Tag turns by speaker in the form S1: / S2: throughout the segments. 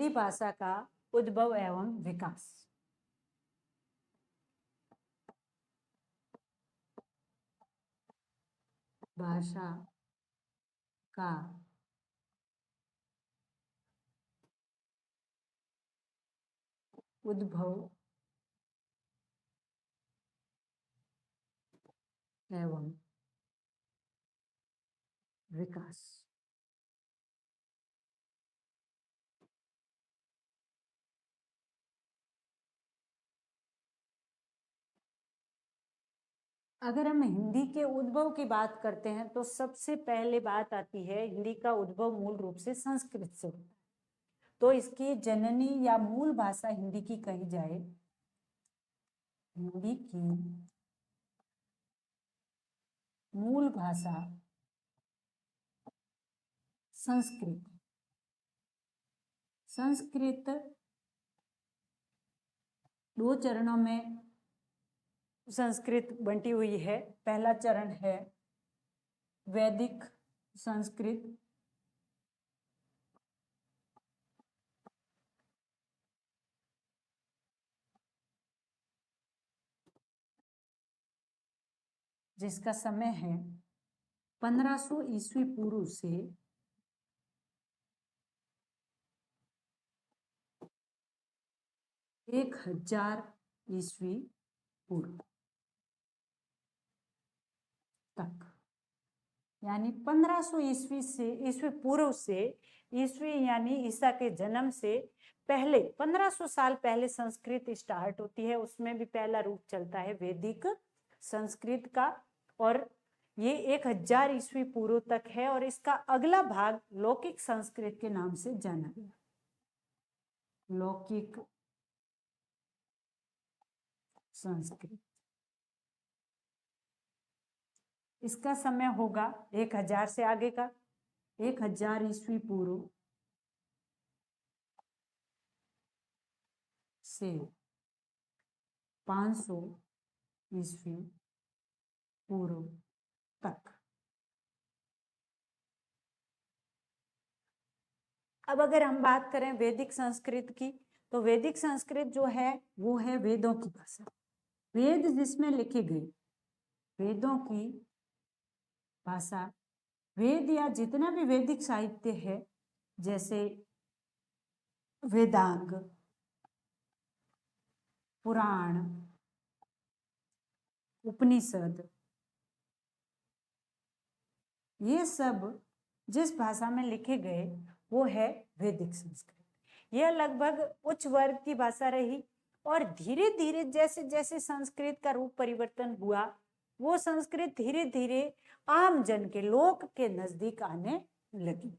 S1: हिंदी भाषा का उद्भव एवं विकास। भाषा का उद्भव एवं विकास। अगर हम हिंदी के उद्भव की बात करते हैं तो सबसे पहले बात आती है हिंदी का उद्भव मूल रूप से संस्कृत से होता है। तो इसकी जननी या मूल भाषा हिंदी की कही जाए, हिंदी की मूल भाषा संस्कृत। संस्कृत दो चरणों में संस्कृत बंटी हुई है। पहला चरण है वैदिक संस्कृत, जिसका समय है 1500 ईस्वी पूर्व से 1000 ईस्वी पूर्व तक, यानी 1500 ईस्वी पूर्व से, ईस्वी यानी ईसा के जन्म से पहले 1500 साल पहले संस्कृत स्टार्ट होती है। उसमें भी पहला रूप चलता है वैदिक संस्कृत का, और ये 1000 ईस्वी पूर्व तक है। और इसका अगला भाग लौकिक संस्कृत के नाम से जाना गया। लौकिक संस्कृत, इसका समय होगा 1000 से आगे का, 1000 ईस्वी पूर्व से 500 ईस्वी पूर्व तक। अब अगर हम बात करें वैदिक संस्कृत की, तो वैदिक संस्कृत जो है वो है वेदों की भाषा। वेद जिसमें लिखे गए, वेदों की भाषा। वेद या जितना भी वैदिक साहित्य है, जैसे वेदांग, पुराण, उपनिषद, ये सब जिस भाषा में लिखे गए वो है वैदिक संस्कृत। यह लगभग उच्च वर्ग की भाषा रही, और धीरे धीरे जैसे जैसे संस्कृत का रूप परिवर्तन हुआ, वो संस्कृत धीरे धीरे आम जन के, लोक के नजदीक आने लगी।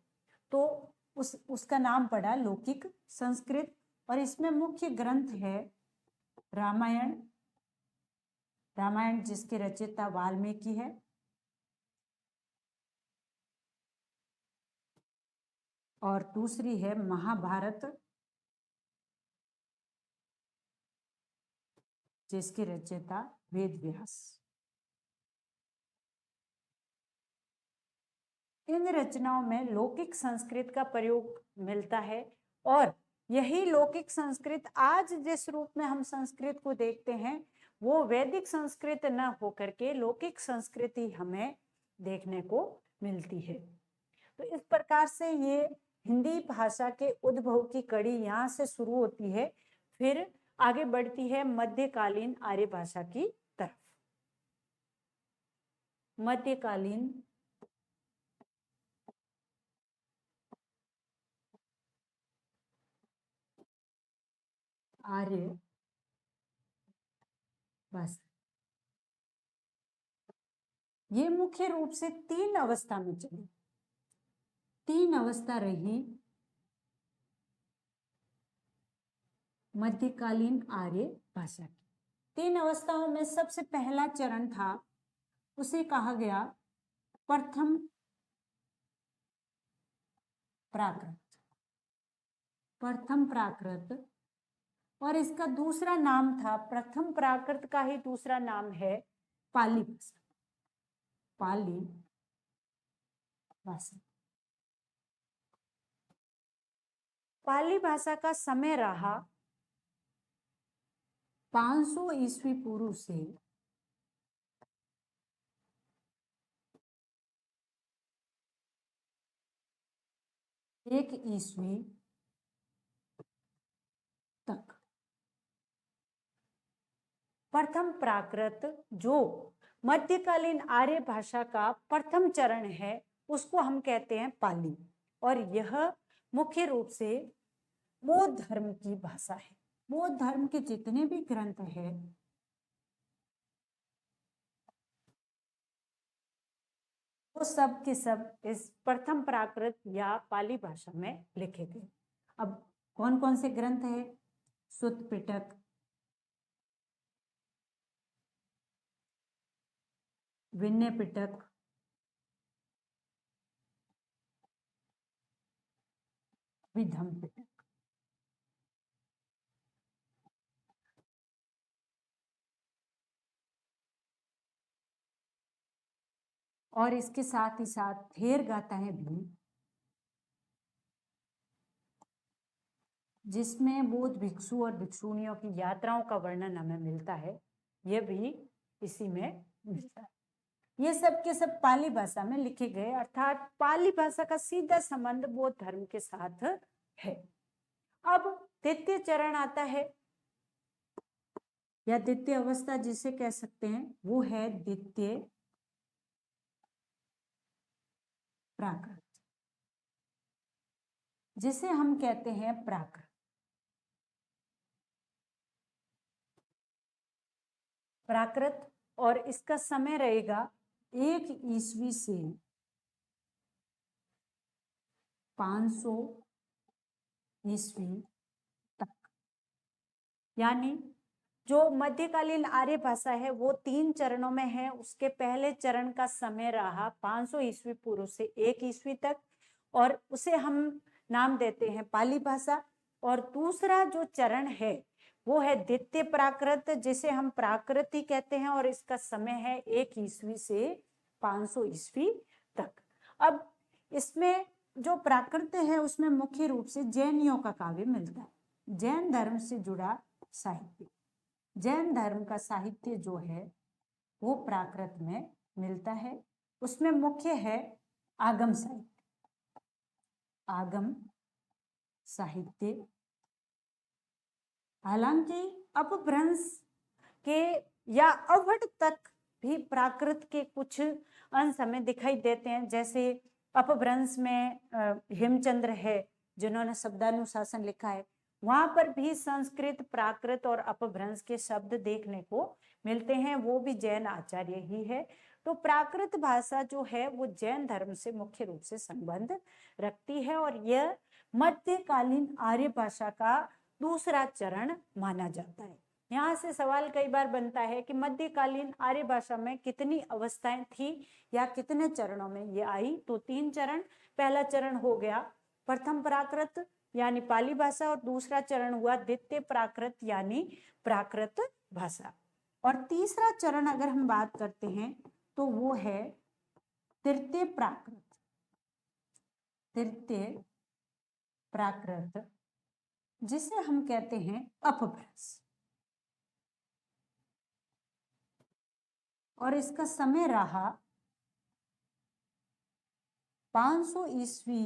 S1: तो उसका नाम पड़ा लौकिक संस्कृत। और इसमें मुख्य ग्रंथ है रामायण, रामायण जिसके रचयिता वाल्मीकि है, और दूसरी है महाभारत जिसके रचयिता वेद व्यास। इन रचनाओं में लौकिक संस्कृत का प्रयोग मिलता है, और यही लौकिक संस्कृत आज जिस रूप में हम संस्कृत को देखते हैं वो वैदिक संस्कृत न होकर के लौकिक संस्कृति हमें देखने को मिलती है। तो इस प्रकार से ये हिंदी भाषा के उद्भव की कड़ी यहाँ से शुरू होती है, फिर आगे बढ़ती है मध्यकालीन आर्य भाषा की तरफ। मध्यकालीन आर्य भाषा, ये मुख्य रूप से 3 अवस्था में चली। 3 अवस्था रही मध्यकालीन आर्य भाषा की। 3 अवस्थाओं में सबसे पहला चरण था, उसे कहा गया प्रथम प्राकृत। प्रथम प्राकृत, और इसका दूसरा नाम था, प्रथम प्राकृत का ही दूसरा नाम है पाली भाषा। पाली भाषा। पाली भाषा का समय रहा 500 ईस्वी पूर्व से 1 ईस्वी तक। प्रथम प्राकृत जो मध्यकालीन आर्य भाषा का प्रथम चरण है उसको हम कहते हैं पाली, और यह मुख्य रूप से बौद्ध धर्म की भाषा है। बौद्ध धर्म के जितने भी ग्रंथ हैं वो सब के सब इस प्रथम प्राकृत या पाली भाषा में लिखे गए। अब कौन कौन से ग्रंथ हैं? सुत्त पिटक, विनय पिटक, विधम पिटक। और इसके साथ ही साथ थेर गाथाएं भी, जिसमें बौद्ध भिक्षु और भिक्षुणियों की यात्राओं का वर्णन हमें मिलता है, यह भी इसी में मिलता है। ये सब के सब पाली भाषा में लिखे गए, अर्थात पाली भाषा का सीधा संबंध बौद्ध धर्म के साथ है। अब द्वितीय चरण आता है, या द्वितीय अवस्था जिसे कह सकते हैं, वो है द्वितीय प्राकृत, जिसे हम कहते हैं प्राकृत। प्राकृत, और इसका समय रहेगा 1 ईस्वी से 500 ईस्वी तक। यानी जो मध्यकालीन आर्य भाषा है वो 3 चरणों में है। उसके पहले चरण का समय रहा 500 ईस्वी पूर्व से 1 ईस्वी तक, और उसे हम नाम देते हैं पाली भाषा। और दूसरा जो चरण है वो है द्वितीय प्राकृत, जिसे हम प्राकृत ही कहते हैं, और इसका समय है 1 ईस्वी से 500 ईस्वी तक। अब इसमें जो प्राकृत है उसमें मुख्य रूप से जैनियों का काव्य मिलता है, जैन धर्म से जुड़ा साहित्य। जैन धर्म का साहित्य जो है वो प्राकृत में मिलता है। उसमें मुख्य है आगम साहित्य। आगम साहित्य, हालांकि अपभ्रंश के या अवध तक भी प्राकृत के कुछ अंश हमें दिखाई देते हैं। जैसे अपभ्रंश में हेमचंद्र है जिन्होंने शब्दानुशासन लिखा है, वहां पर भी संस्कृत, प्राकृत और अपभ्रंश के शब्द देखने को मिलते हैं, वो भी जैन आचार्य ही है। तो प्राकृत भाषा जो है वो जैन धर्म से मुख्य रूप से संबंध रखती है, और यह मध्यकालीन आर्य भाषा का दूसरा चरण माना जाता है। यहाँ से सवाल कई बार बनता है कि मध्यकालीन आर्य भाषा में कितनी अवस्थाएं थी या कितने चरणों में ये आई। तो 3 चरण। पहला चरण हो गया प्रथम प्राकृत यानी पाली भाषा, और दूसरा चरण हुआ द्वितीय प्राकृत यानी प्राकृत भाषा, और तीसरा चरण अगर हम बात करते हैं तो वो है तृतीय प्राकृत। तृतीय प्राकृत जिसे हम कहते हैं अपभ्रंश, और इसका समय रहा 500 ईस्वी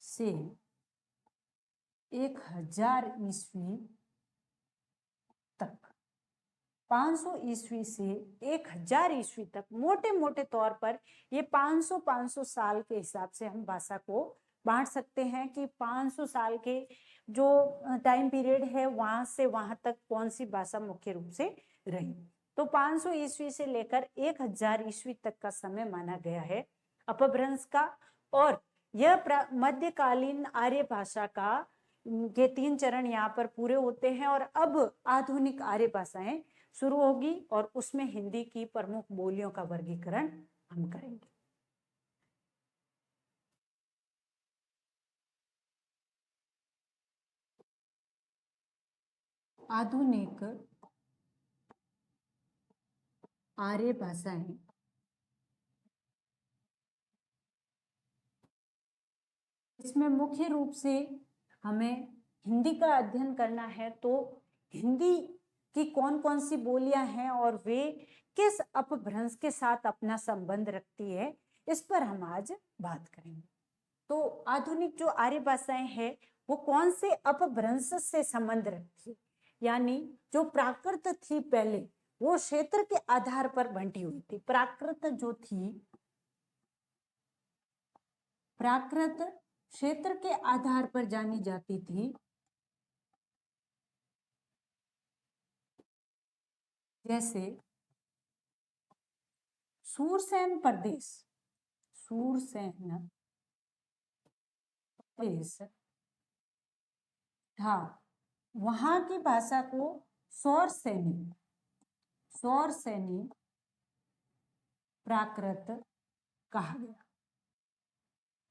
S1: से 1000 ईस्वी तक। 500 ईस्वी से 1000 ईस्वी तक, मोटे मोटे तौर पर ये 500 साल के हिसाब से हम भाषा को बांट सकते हैं कि 500 साल के जो टाइम पीरियड है वहां से वहां तक कौन सी भाषा मुख्य रूप से रही। तो 500 ईस्वी से लेकर 1000 ईस्वी तक का समय माना गया है अपभ्रंश का, और यह मध्यकालीन आर्य भाषा का ये 3 चरण यहाँ पर पूरे होते हैं। और अब आधुनिक आर्य भाषाएं शुरू होगी, और उसमें हिंदी की प्रमुख बोलियों का वर्गीकरण हम करेंगे। आधुनिक आर्य भाषाएं इसमें मुख्य रूप से हमें हिंदी का अध्ययन करना है, तो हिंदी की कौन कौन सी बोलियां हैं और वे किस अपभ्रंश के साथ अपना संबंध रखती है, इस पर हम आज बात करेंगे। तो आधुनिक जो आर्य भाषाएं हैं वो कौन से अपभ्रंश से संबंध रखती है, यानी जो प्राकृत थी पहले वो क्षेत्र के आधार पर बंटी हुई थी। प्राकृत जो थी, प्राकृत क्षेत्र के आधार पर जानी जाती थी, जैसे सूरसेन प्रदेश, सूरसेन प्रदेश था, वहां की भाषा को सौरसेनी, सौरसेनी प्राकृत कहा गया।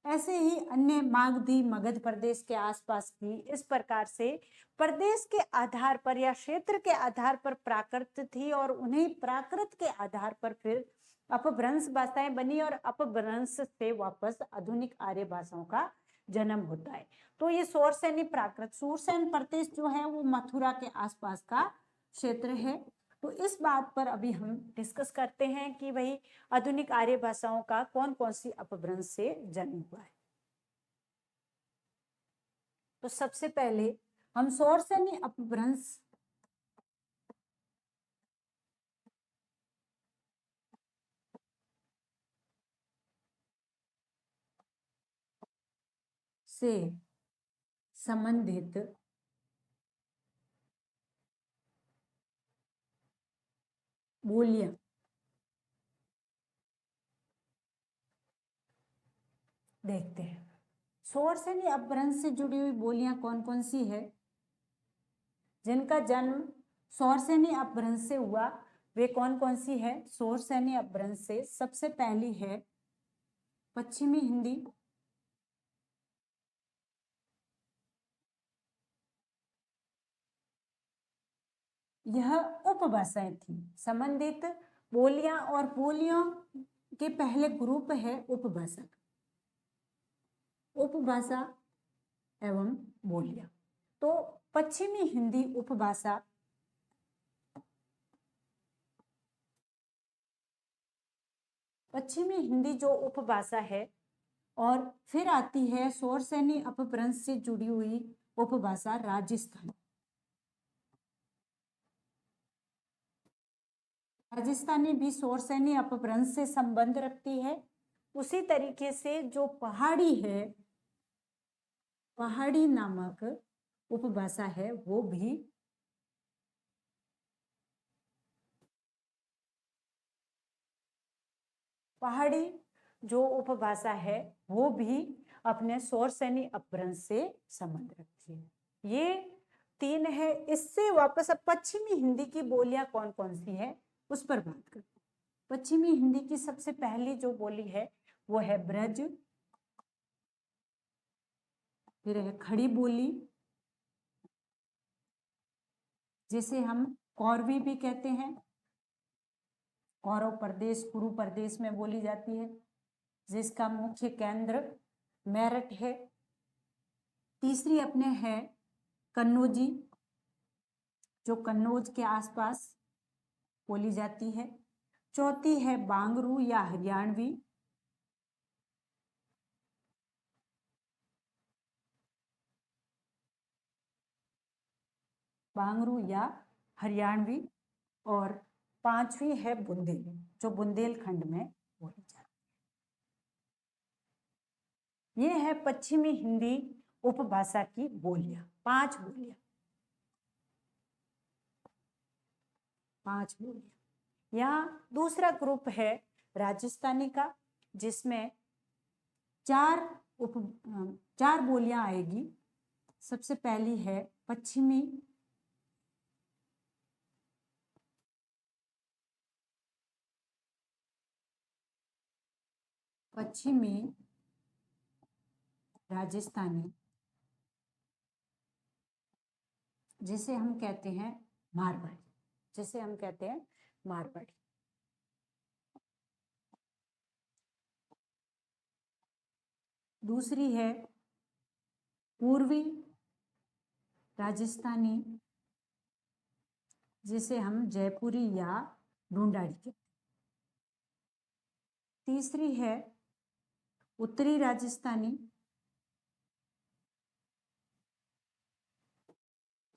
S1: ऐसे ही अन्य मागधी मगध प्रदेश के आसपास की, इस प्रकार से प्रदेश के आधार पर या क्षेत्र के आधार पर प्राकृत थी और उन्हीं प्राकृत के आधार पर फिर अपभ्रंश भाषाएं बनी और अपभ्रंश से वापस आधुनिक आर्य भाषाओं का जन्म होता है। तो ये सौरसेनी प्राकृत, सूरसेन प्रदेश जो है वो मथुरा के आसपास का क्षेत्र है। तो इस बात पर अभी हम डिस्कस करते हैं कि भाई आधुनिक आर्य भाषाओं का कौन कौन सी अपभ्रंश से जन्म हुआ है। तो सबसे पहले हम सौरसेनी अपभ्रंश से संबंधित बोलियां देखते हैं। सौरसेनी अपभ्रंश से जुड़ी हुई बोलियां कौन कौन सी है, जिनका जन्म सौरसेनी अपभ्रंश से हुआ, वे कौन कौन सी है। सौरसेनी अपभ्रंश से सबसे पहली है पश्चिमी हिंदी, यह उपभाषाएं थी। संबंधित बोलियां और बोलियों के पहले ग्रुप है उपभाषा, उपभाषा एवं बोलियां। तो पश्चिमी हिंदी उपभाषा, पश्चिमी हिंदी जो उपभाषा है, और फिर आती है सौरसेनी अपभ्रंश से जुड़ी हुई उपभाषा राजस्थानी। राजस्थानी भी सौरसेनी अपभ्रंश से संबंध रखती है। उसी तरीके से जो पहाड़ी है, पहाड़ी नामक उपभाषा है, वो भी पहाड़ी जो उपभाषा है वो भी अपने सौरसेनी अपभ्रंश से संबंध रखती है। ये तीन है। इससे वापस अब पश्चिमी हिंदी की बोलियां कौन कौन सी है उस पर बात करते हैं। पश्चिमी हिंदी की सबसे पहली जो बोली है वो है ब्रज, फिर है खड़ी बोली, जिसे हम कौरवी भी कहते हैं, कौरव प्रदेश कुरु प्रदेश में बोली जाती है, जिसका मुख्य केंद्र मेरठ है। तीसरी अपने है कन्नौजी, जो कन्नौज के आसपास बोली जाती है। चौथी है बांगरू या हरियाणवी, बांगरू या हरियाणवी। और पांचवी है बुंदेली, जो बुंदेलखंड में बोली जाती है। ये है पश्चिमी हिंदी उपभाषा की बोलियां, पांच बोलियां, पांच बोलियां। यहाँ दूसरा ग्रुप है राजस्थानी का, जिसमें चार बोलियां आएगी। सबसे पहली है पश्चिमी, पश्चिमी राजस्थानी, जिसे हम कहते हैं मारवाड़ी, जिसे हम कहते हैं मारवाड़ी। दूसरी है पूर्वी राजस्थानी, जिसे हम जयपुरी या ढूंढाड़ी कहते हैं। तीसरी है उत्तरी राजस्थानी,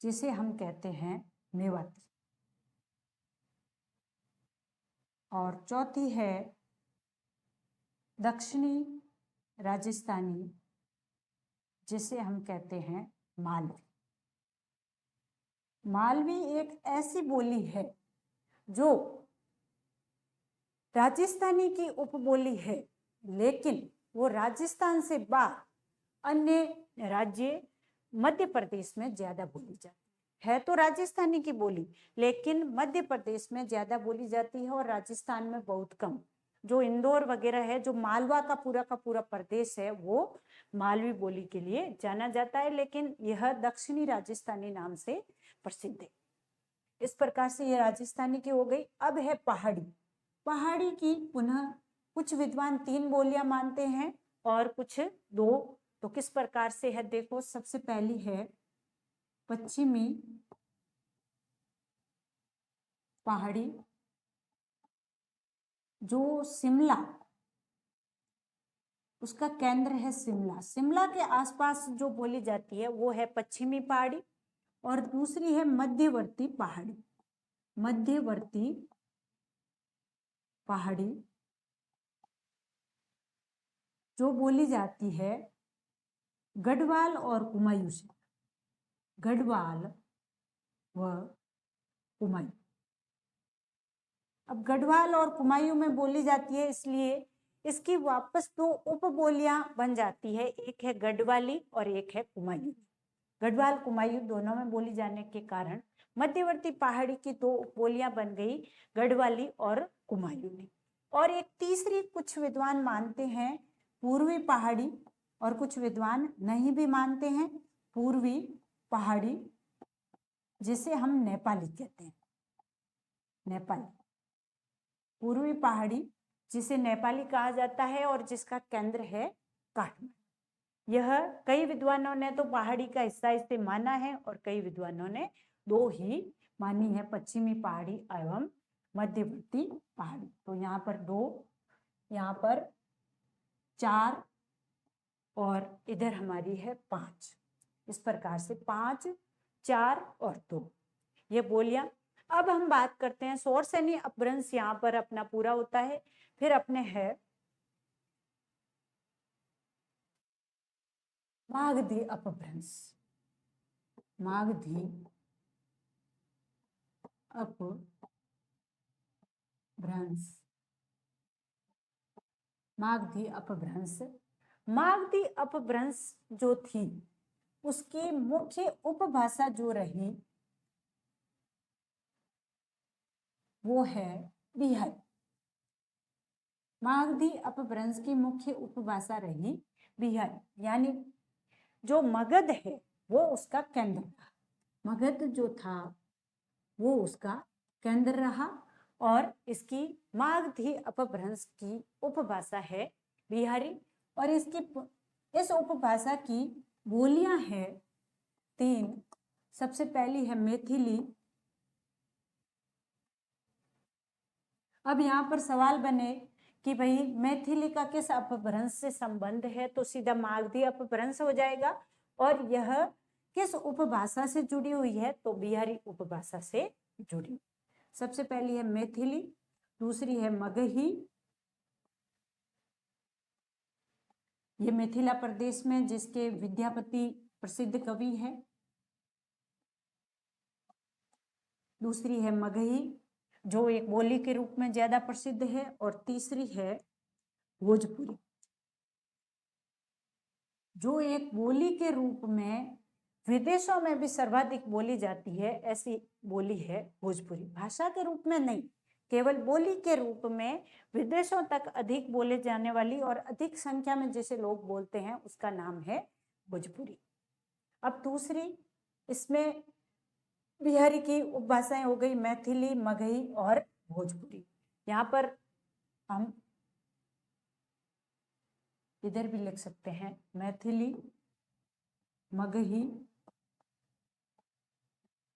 S1: जिसे हम कहते हैं मेवाती। और चौथी है दक्षिणी राजस्थानी, जिसे हम कहते हैं मालवी। मालवी एक ऐसी बोली है जो राजस्थानी की उपबोली है, लेकिन वो राजस्थान से बाहर अन्य राज्य मध्य प्रदेश में ज्यादा बोली जाती है तो राजस्थानी की बोली, लेकिन मध्य प्रदेश में ज्यादा बोली जाती है और राजस्थान में बहुत कम। जो इंदौर वगैरह है, जो मालवा का पूरा प्रदेश है, वो मालवी बोली के लिए जाना जाता है, लेकिन यह दक्षिणी राजस्थानी नाम से प्रसिद्ध है। इस प्रकार से यह राजस्थानी की हो गई। अब है पहाड़ी। पहाड़ी की पुनः कुछ विद्वान 3 बोलियां मानते हैं और कुछ 2। तो किस प्रकार से है देखो, सबसे पहली है पश्चिमी पहाड़ी, जो शिमला, उसका केंद्र है शिमला, शिमला के आसपास जो बोली जाती है वो है पश्चिमी पहाड़ी। और दूसरी है मध्यवर्ती पहाड़ी। मध्यवर्ती पहाड़ी जो बोली जाती है गढ़वाल और कुमायूं से। गढ़वाल व कुमायूं। अब गढ़वाल और कुमायूं में बोली जाती है, इसलिए इसकी वापस 2 उपबोलियां बन जाती है, एक है गढ़वाली और एक है कुमायूं। गढ़वाल कुमायूं दोनों में बोली जाने के कारण मध्यवर्ती पहाड़ी की 2 उपबोलियां बन गई, गढ़वाली और कुमायूं। और एक तीसरी कुछ विद्वान मानते हैं पूर्वी पहाड़ी, और कुछ विद्वान नहीं भी मानते हैं पूर्वी पहाड़ी, जिसे हम नेपाली कहते हैं। नेपाली, पूर्वी पहाड़ी जिसे नेपाली कहा जाता है और जिसका केंद्र है काठमांडू। यह कई विद्वानों ने तो पहाड़ी का हिस्सा इसे माना है और कई विद्वानों ने 2 ही मानी है, पश्चिमी पहाड़ी एवं मध्यवर्ती पहाड़ी। तो यहाँ पर 2, यहाँ पर 4 और इधर हमारी है 5। इस प्रकार से 5, 4 और 2 ये बोलियां। अब हम बात करते हैं शौरसेनी अपभ्रंश, यहाँ पर अपना पूरा होता है। फिर अपने है मागधी अपभ्रंश। मागधी अपभ्रंश। मागधी अपभ्रंश। मागधी अपभ्रंश जो थी उसकी मुख्य उपभाषा जो रही वो है बिहारी। मागधी अपभ्रंश की मुख्य उपभाषा रही बिहारी, यानी जो मगध है वो उसका केंद्र था। मगध जो था वो उसका केंद्र रहा और इसकी मागधी अपभ्रंश की उपभाषा है बिहारी। और इस उपभाषा की बोलियां हैं 3। सबसे पहली है मैथिली। अब यहाँ पर सवाल बने कि भाई मैथिली का किस अपभ्रंश से संबंध है, तो सीधा मागधी अपभ्रंश हो जाएगा। और यह किस उपभाषा से जुड़ी हुई है, तो बिहारी उपभाषा से जुड़ी। सबसे पहली है मैथिली, दूसरी है मगही, ये मिथिला प्रदेश में जिसके विद्यापति प्रसिद्ध कवि है। दूसरी है मगही जो एक बोली के रूप में ज्यादा प्रसिद्ध है। और तीसरी है भोजपुरी जो एक बोली के रूप में विदेशों में भी सर्वाधिक बोली जाती है, ऐसी बोली है भोजपुरी। भाषा के रूप में नहीं, केवल बोली के रूप में विदेशों तक अधिक बोले जाने वाली और अधिक संख्या में जिसे लोग बोलते हैं उसका नाम है भोजपुरी। अब दूसरी इसमें बिहारी की उपभाषाएं हो गई मैथिली, मगही और भोजपुरी। यहाँ पर हम इधर भी लिख सकते हैं मैथिली, मगही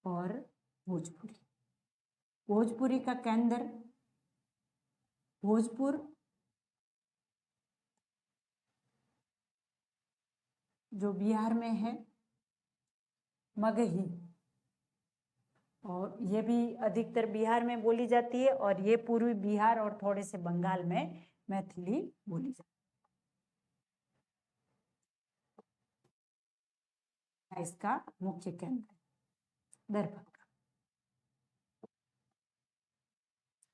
S1: और भोजपुरी। भोजपुरी का केंद्र भोजपुर, जो बिहार में है, मगही, और ये भी अधिकतर बिहार में बोली जाती है, और ये पूर्वी बिहार और थोड़े से बंगाल में मैथिली बोली जाती है। इसका मुख्य केंद्र दरभंगा।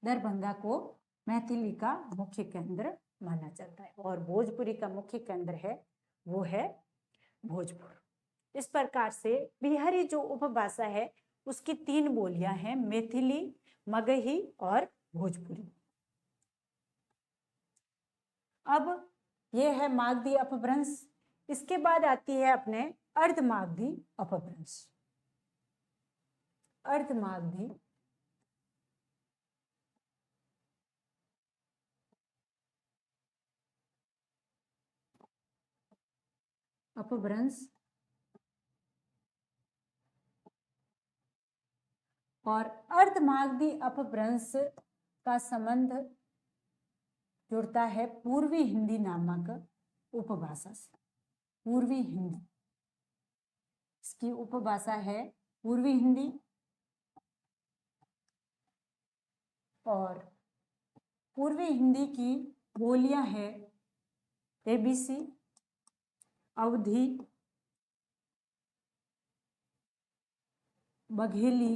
S1: दरभंगा को मैथिली का मुख्य केंद्र माना जाता है, और भोजपुरी का मुख्य केंद्र है वो है भोजपुर। इस प्रकार से बिहारी जो उपभाषा है उसकी 3 बोलियां हैं, मैथिली, मगही और भोजपुरी। अब ये है मागधी अपभ्रंश। इसके बाद आती है अपने अर्धमागधी अपभ्रंश। अर्धमागधी अपभ्रंश और अर्धमागधी अपभ्रंश का संबंध जुड़ता है पूर्वी हिंदी नामक उपभाषा से। पूर्वी हिंदी, इसकी उपभाषा है पूर्वी हिंदी, और पूर्वी हिंदी की बोलियां हैं एबीसी, अवधी, बघेली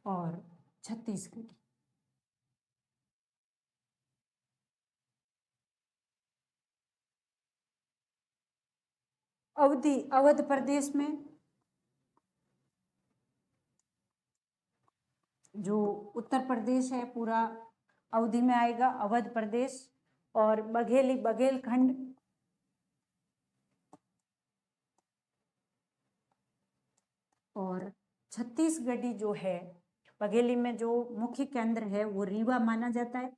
S1: और छत्तीसगढ़ी। अवधी अवध प्रदेश में, जो उत्तर प्रदेश है पूरा अवधि में आएगा, अवध प्रदेश। और बघेली बघेलखंड, और छत्तीसगढ़ी जो है, बघेली में जो मुख्य केंद्र है वो रीवा माना जाता है।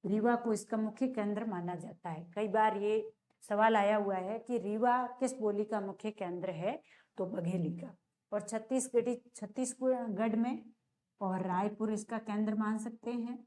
S1: रीवा को इसका मुख्य केंद्र माना जाता है। कई बार ये सवाल आया हुआ है कि रीवा किस बोली का मुख्य केंद्र है, तो बघेली का। और छत्तीसगढ़ी छत्तीसगढ़ में, और रायपुर इसका केंद्र मान सकते हैं।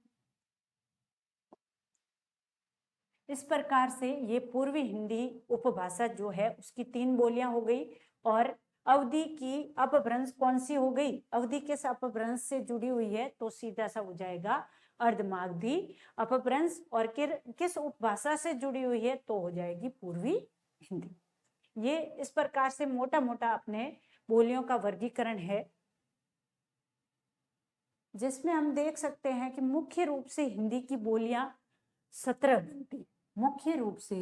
S1: इस प्रकार से ये पूर्वी हिंदी उपभाषा जो है उसकी 3 बोलियां हो गई। और अवधि की अपभ्रंश कौन सी हो गई? अवधि किस अपभ्रंश से जुड़ी हुई है? तो सीधा सा हो जाएगा अर्धमागधी अपभ्रंश। और किस उपभाषा से जुड़ी हुई है? तो हो जाएगी पूर्वी हिंदी। ये इस प्रकार से मोटा मोटा अपने बोलियों का वर्गीकरण है, जिसमें हम देख सकते हैं कि मुख्य रूप से हिंदी की बोलियां 17 बनती। मुख्य रूप से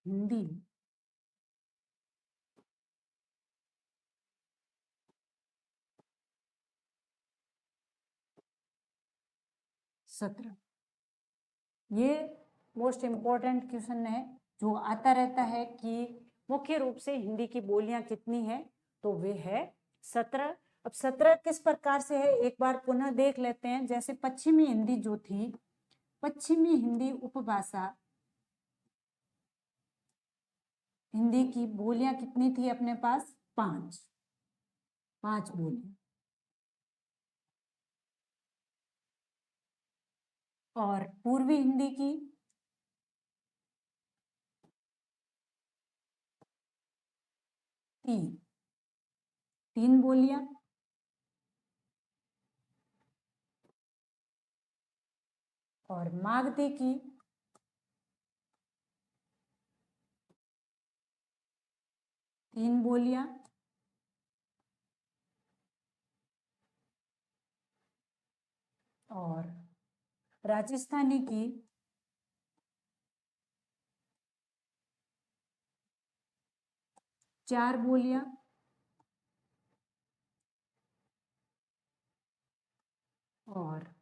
S1: हिंदी 17। ये मोस्ट इम्पोर्टेंट क्वेश्चन है जो आता रहता है कि मुख्य रूप से हिंदी की बोलियां कितनी है, तो वे है 17। अब 17 किस प्रकार से है एक बार पुनः देख लेते हैं। जैसे पश्चिमी हिंदी जो थी, पश्चिमी हिंदी उपभाषा हिंदी की बोलियां कितनी थी अपने पास? 5 बोलियां। और पूर्वी हिंदी की 3 बोलियां। और मागधी की 3 बोलियां। और राजस्थानी की 4 बोलियां। और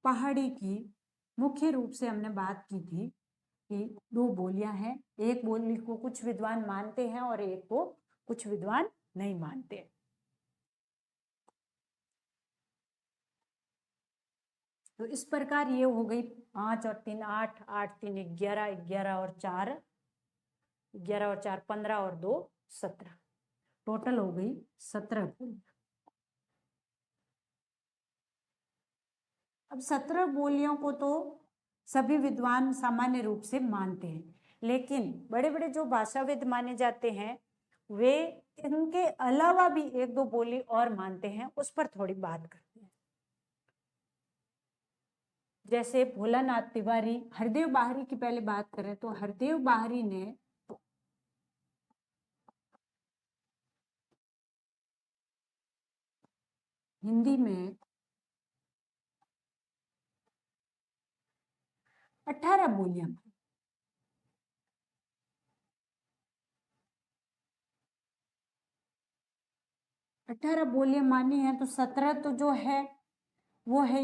S1: पहाड़ी की मुख्य रूप से हमने बात की थी कि 2 बोलियां हैं। एक बोली को कुछ विद्वान मानते हैं और एक को कुछ विद्वान नहीं मानते। तो इस प्रकार ये हो गई 5 और 3 8, 8 3 11, 11 और 4 11 और 4 15 और 2 17, टोटल हो गई 17 बोलियां। अब 17 बोलियों को तो सभी विद्वान सामान्य रूप से मानते हैं, लेकिन बड़े बड़े जो भाषाविद माने जाते हैं वे इनके अलावा भी एक दो बोली और मानते हैं, उस पर थोड़ी बात करते हैं। जैसे भोलानाथ तिवारी, हरदेव बाहरी की पहले बात करें तो हरदेव बाहरी ने हिंदी में 18 बोलियां 18 बोलियां मानी है, तो 17 तो जो है वो है,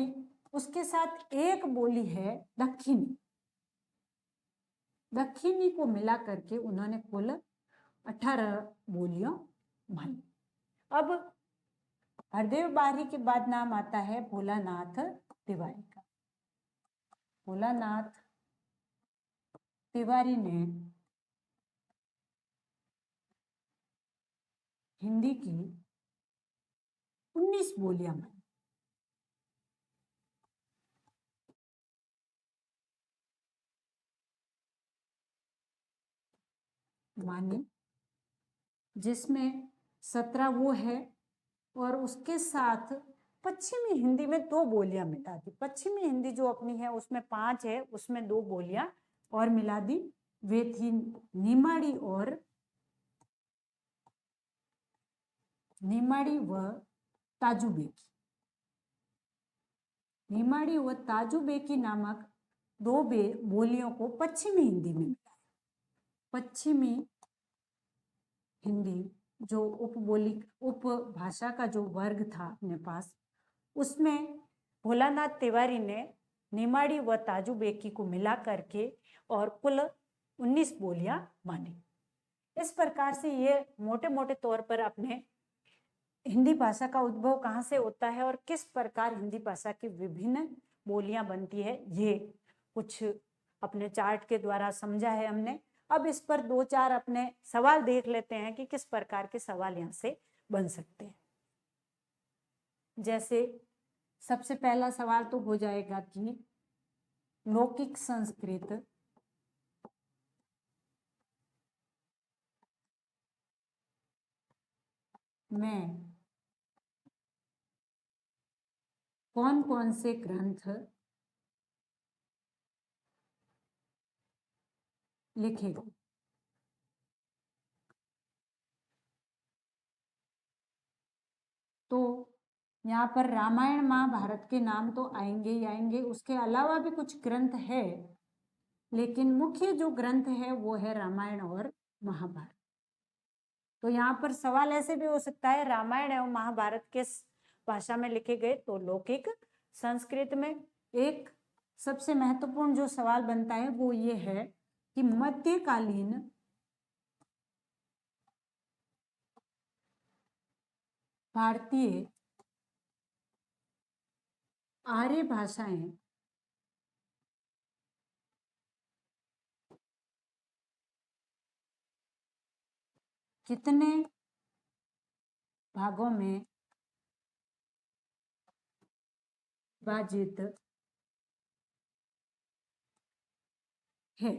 S1: उसके साथ एक बोली है दक्षिणी। दक्षिणी को मिला करके उन्होंने कुल 18 बोलियां मानी। अब हरदेव बाहरी के बाद नाम आता है भोलानाथ तिवारी का। भोलानाथ तिवारी ने हिंदी की 19 बोलियां मानी, जिसमें 17 वो है और उसके साथ पश्चिमी हिंदी में 2 बोलियां मिला दी। पश्चिमी हिंदी जो अपनी है उसमें 5 है, उसमें 2 बोलियां और मिला दी। वे थी निमाड़ी व ताजुबेकी। निमाड़ी व ताजुबेकी नामक 2 बोलियों को पश्चिमी हिंदी में मिला। पश्चिमी हिंदी जो उपभाषा का जो वर्ग था अपने पास, उसमें भोलानाथ तिवारी ने निमाड़ी व ताजुबेकी को मिला करके और कुल 19 बोलियां मानी। इस प्रकार से ये मोटे मोटे तौर पर अपने हिंदी भाषा का उद्भव कहाँ से होता है और किस प्रकार हिंदी भाषा की विभिन्न बोलियां बनती है, ये कुछ अपने चार्ट के द्वारा समझा है हमने। अब इस पर 2-4 अपने सवाल देख लेते हैं कि किस प्रकार के सवाल यहाँ से बन सकते हैं। जैसे सबसे पहला सवाल तो हो जाएगा कि लौकिक संस्कृत में कौन कौन से ग्रंथ लिखे गए। तो यहाँ पर रामायण महाभारत के नाम तो आएंगे ही आएंगे, उसके अलावा भी कुछ ग्रंथ है, लेकिन मुख्य जो ग्रंथ है वो है रामायण और महाभारत। तो यहाँ पर सवाल ऐसे भी हो सकता है रामायण एवं महाभारत किस भाषा में लिखे गए, तो लौकिक संस्कृत में। एक सबसे महत्वपूर्ण जो सवाल बनता है वो ये है कि मध्यकालीन भारतीय आर्य भाषाएं कितने भागों में विभाजित है।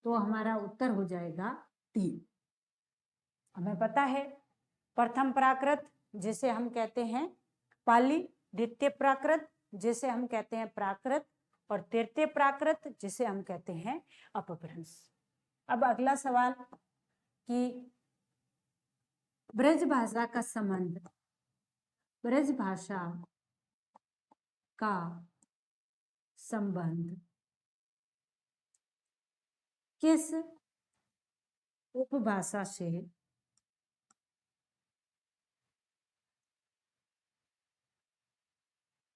S1: तो हमारा उत्तर हो जाएगा 3। हमें पता है प्रथम प्राकृत जिसे हम कहते हैं पाली, द्वितीय प्राकृत जिसे हम कहते हैं प्राकृत, और तृतीय प्राकृत जिसे हम कहते हैं अपभ्रंश। अब अगला सवाल कि ब्रज भाषा का संबंध, ब्रज भाषा का संबंध किस उपभाषा से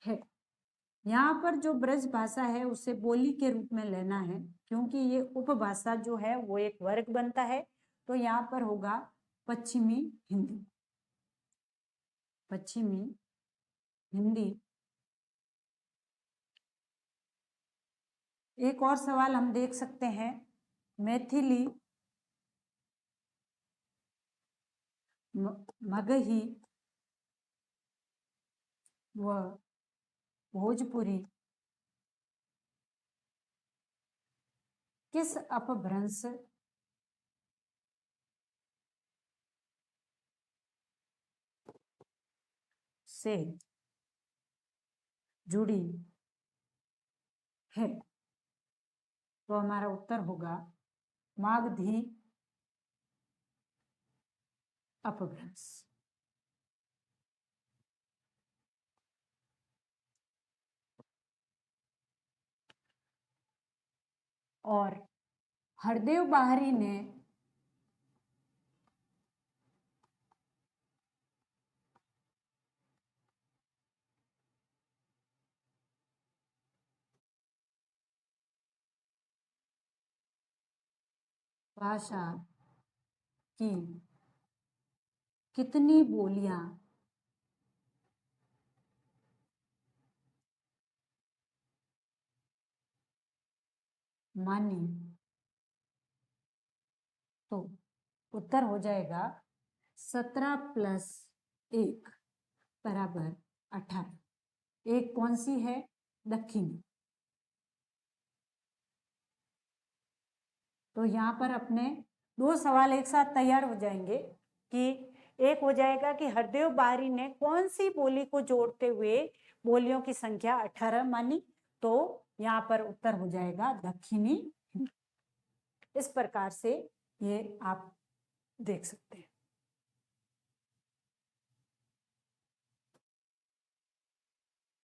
S1: है। यहाँ पर जो ब्रज भाषा है उसे बोली के रूप में लेना है, क्योंकि ये उपभाषा जो है वो एक वर्ग बनता है। तो यहाँ पर होगा पश्चिमी हिंदी। पश्चिमी हिंदी एक और सवाल हम देख सकते हैं, मैथिली, मगही व भोजपुरी किस अपभ्रंश से जुड़ी है? तो हमारा उत्तर होगा मागधी अपभ्रंश। और हरदेव बाहरी ने भाषा की कितनी बोलियां मानी? तो उत्तर हो जाएगा 17 + 1 बराबर 18। एक कौन सी है? दक्षिणी। तो यहाँ पर अपने दो सवाल एक साथ तैयार हो जाएंगे कि एक हो जाएगा कि हरदेव बाहरी ने कौन सी बोली को जोड़ते हुए बोलियों की संख्या 18 मानी, तो यहाँ पर उत्तर हो जाएगा दक्षिणी। इस प्रकार से ये आप देख सकते हैं।